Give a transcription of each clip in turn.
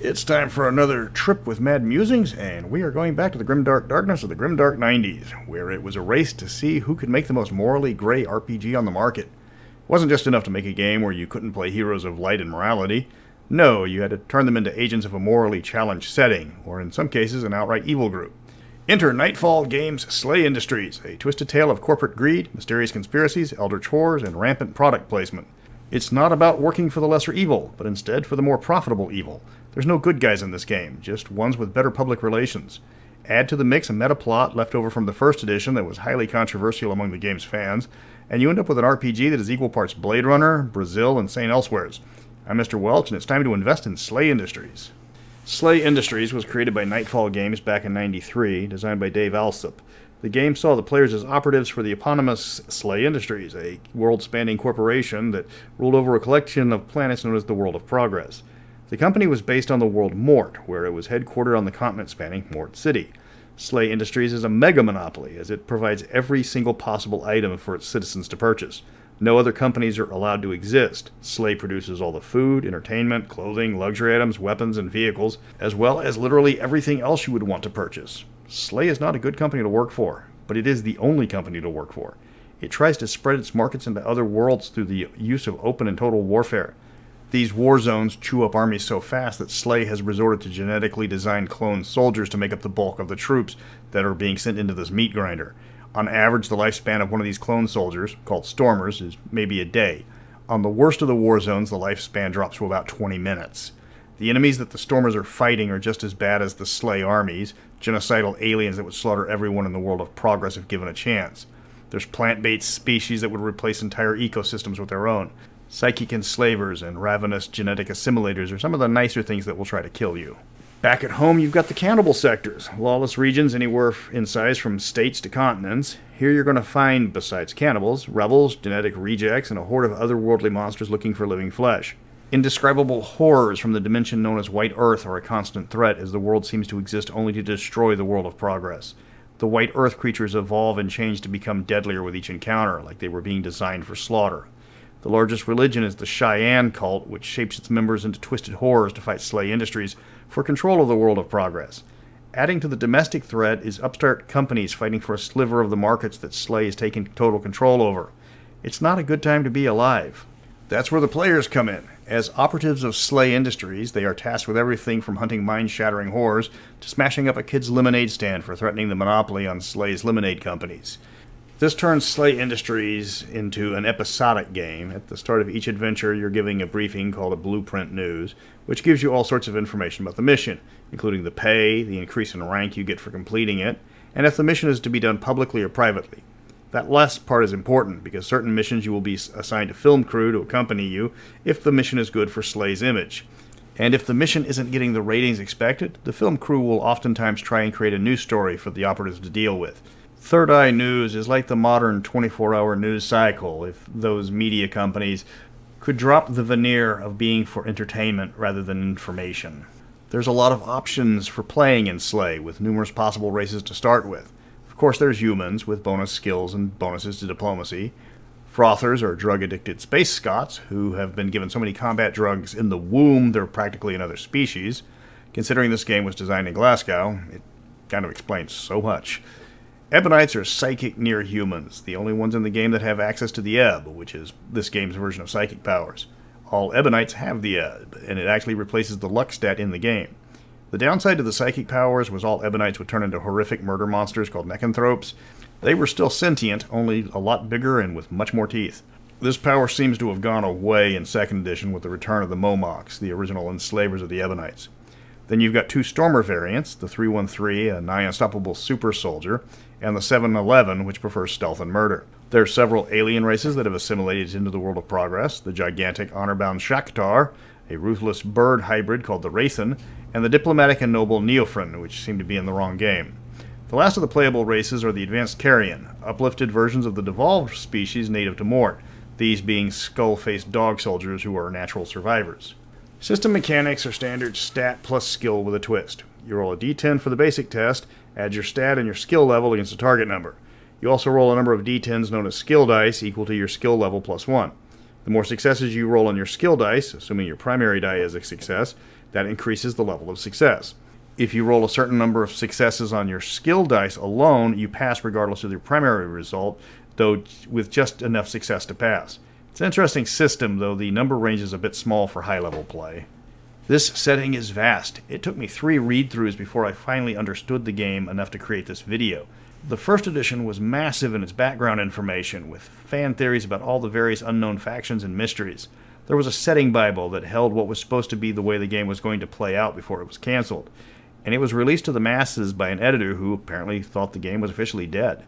It's time for another trip with Mad Musings, and we are going back to the grimdark darkness of the grimdark 90s, where it was a race to see who could make the most morally gray RPG on the market. It wasn't just enough to make a game where you couldn't play heroes of light and morality. No, you had to turn them into agents of a morally challenged setting, or in some cases an outright evil group. Enter Nightfall Games' SLA Industries, a twisted tale of corporate greed, mysterious conspiracies, eldritch horrors, and rampant product placement. It's not about working for the lesser evil, but instead for the more profitable evil. There's no good guys in this game, just ones with better public relations. Add to the mix a meta plot left over from the first edition that was highly controversial among the game's fans, and you end up with an RPG that is equal parts Blade Runner, Brazil, and St. Elsewheres. I'm Mr. Welch, and it's time to invest in SLA Industries. SLA Industries was created by Nightfall Games back in '93, designed by Dave Alsop. The game saw the players as operatives for the eponymous SLA Industries, a world-spanning corporation that ruled over a collection of planets known as the World of Progress. The company was based on the world Mort, where it was headquartered on the continent spanning Mort City. SLA Industries is a megamonopoly, as it provides every single possible item for its citizens to purchase. No other companies are allowed to exist. SLA produces all the food, entertainment, clothing, luxury items, weapons, and vehicles, as well as literally everything else you would want to purchase. SLA is not a good company to work for, but it is the only company to work for. It tries to spread its markets into other worlds through the use of open and total warfare. These war zones chew up armies so fast that SLA has resorted to genetically designed clone soldiers to make up the bulk of the troops that are being sent into this meat grinder. On average, the lifespan of one of these clone soldiers, called Stormers, is maybe a day. On the worst of the war zones, the lifespan drops to about 20 minutes. The enemies that the Stormers are fighting are just as bad as the SLA armies, genocidal aliens that would slaughter everyone in the World of Progress if given a chance. There's plant-based species that would replace entire ecosystems with their own. Psychic enslavers and ravenous genetic assimilators are some of the nicer things that will try to kill you. Back at home, you've got the cannibal sectors, lawless regions anywhere in size from states to continents. Here you're going to find, besides cannibals, rebels, genetic rejects, and a horde of otherworldly monsters looking for living flesh. Indescribable horrors from the dimension known as White Earth are a constant threat, as the world seems to exist only to destroy the World of Progress. The White Earth creatures evolve and change to become deadlier with each encounter, like they were being designed for slaughter. The largest religion is the Cheyenne cult, which shapes its members into twisted horrors to fight SLA Industries for control of the World of Progress. Adding to the domestic threat is upstart companies fighting for a sliver of the markets that SLA is taking total control over. It's not a good time to be alive. That's where the players come in. As operatives of SLA Industries, they are tasked with everything from hunting mind-shattering horrors to smashing up a kid's lemonade stand for threatening the monopoly on SLA's lemonade companies. This turns SLA Industries into an episodic game. At the start of each adventure, you're giving a briefing called a Blueprint News, which gives you all sorts of information about the mission, including the pay, the increase in rank you get for completing it, and if the mission is to be done publicly or privately. That last part is important, because certain missions you will be assigned a film crew to accompany you if the mission is good for SLA's image. And if the mission isn't getting the ratings expected, the film crew will oftentimes try and create a new story for the operatives to deal with. Third Eye News is like the modern 24-hour news cycle if those media companies could drop the veneer of being for entertainment rather than information. There's a lot of options for playing in SLA, with numerous possible races to start with. Of course, there's humans, with bonus skills and bonuses to diplomacy. Frothers are drug-addicted space Scots, who have been given so many combat drugs in the womb they're practically another species. Considering this game was designed in Glasgow, it kind of explains so much. Ebonites are psychic near-humans, the only ones in the game that have access to the Ebb, which is this game's version of psychic powers. All Ebonites have the Ebb, and it actually replaces the luck stat in the game. The downside to the psychic powers was all Ebonites would turn into horrific murder monsters called necranthropes. They were still sentient, only a lot bigger and with much more teeth. This power seems to have gone away in 2nd edition with the return of the Momox, the original enslavers of the Ebonites. Then you've got two Stormer variants, the 313, a nigh unstoppable super soldier, and the 711, which prefers stealth and murder. There are several alien races that have assimilated into the World of Progress, the gigantic honor-bound Shakhtar, a ruthless bird hybrid called the Wraithen, and the diplomatic and noble Neophrin, which seem to be in the wrong game. The last of the playable races are the advanced Carrion, uplifted versions of the devolved species native to Mort, these being skull-faced dog soldiers who are natural survivors. System mechanics are standard stat plus skill with a twist. You roll a d10 for the basic test, add your stat and your skill level against a target number. You also roll a number of d10s known as skill dice equal to your skill level plus 1. The more successes you roll on your skill dice, assuming your primary die is a success, That increases the level of success. If you roll a certain number of successes on your skill dice alone, you pass regardless of your primary result, though with just enough success to pass. It's an interesting system, though the number range is a bit small for high-level play. This setting is vast. It took me 3 read-throughs before I finally understood the game enough to create this video. The first edition was massive in its background information, with fan theories about all the various unknown factions and mysteries. There was a setting Bible that held what was supposed to be the way the game was going to play out before it was canceled, and it was released to the masses by an editor who apparently thought the game was officially dead.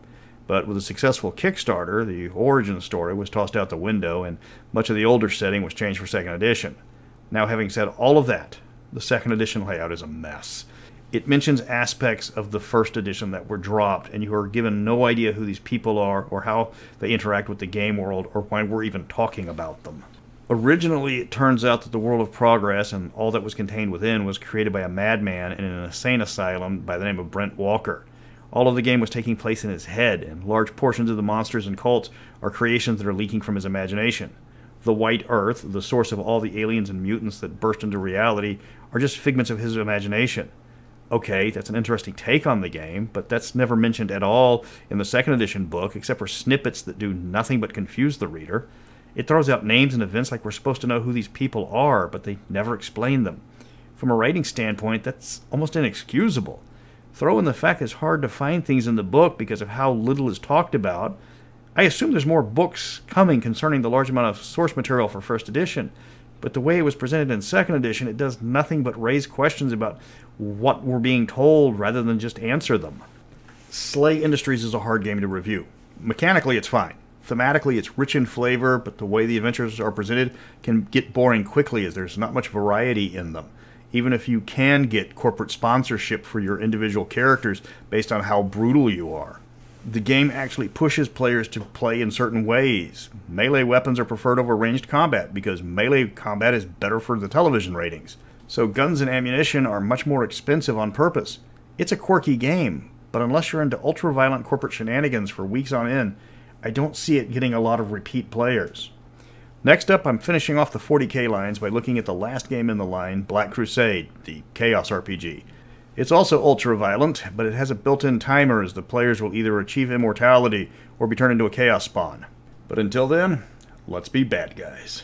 But with a successful Kickstarter, the origin story was tossed out the window, and much of the older setting was changed for 2nd edition. Now, having said all of that, the 2nd edition layout is a mess. It mentions aspects of the 1st edition that were dropped, and you are given no idea who these people are, or how they interact with the game world, or why we're even talking about them. Originally, it turns out that the World of Progress and all that was contained within was created by a madman in an insane asylum by the name of Brent Walker. All of the game was taking place in his head, and large portions of the monsters and cults are creations that are leaking from his imagination. The White Earth, the source of all the aliens and mutants that burst into reality, are just figments of his imagination. Okay, that's an interesting take on the game, but that's never mentioned at all in the 2nd edition book, except for snippets that do nothing but confuse the reader. It throws out names and events like we're supposed to know who these people are, but they never explain them. From a writing standpoint, that's almost inexcusable. Throw in the fact that it's hard to find things in the book because of how little is talked about. I assume there's more books coming concerning the large amount of source material for 1st edition, but the way it was presented in 2nd edition, it does nothing but raise questions about what we're being told rather than just answer them. SLA Industries is a hard game to review. Mechanically, it's fine. Thematically, it's rich in flavor, but the way the adventures are presented can get boring quickly as there's not much variety in them. Even if you can get corporate sponsorship for your individual characters based on how brutal you are. The game actually pushes players to play in certain ways. Melee weapons are preferred over ranged combat because melee combat is better for the television ratings. So guns and ammunition are much more expensive on purpose. It's a quirky game, but unless you're into ultra-violent corporate shenanigans for weeks on end, I don't see it getting a lot of repeat players. Next up, I'm finishing off the 40k lines by looking at the last game in the line, Black Crusade, the Chaos RPG. It's also ultra-violent, but it has a built-in timer as the players will either achieve immortality or be turned into a chaos spawn. But until then, let's be bad guys.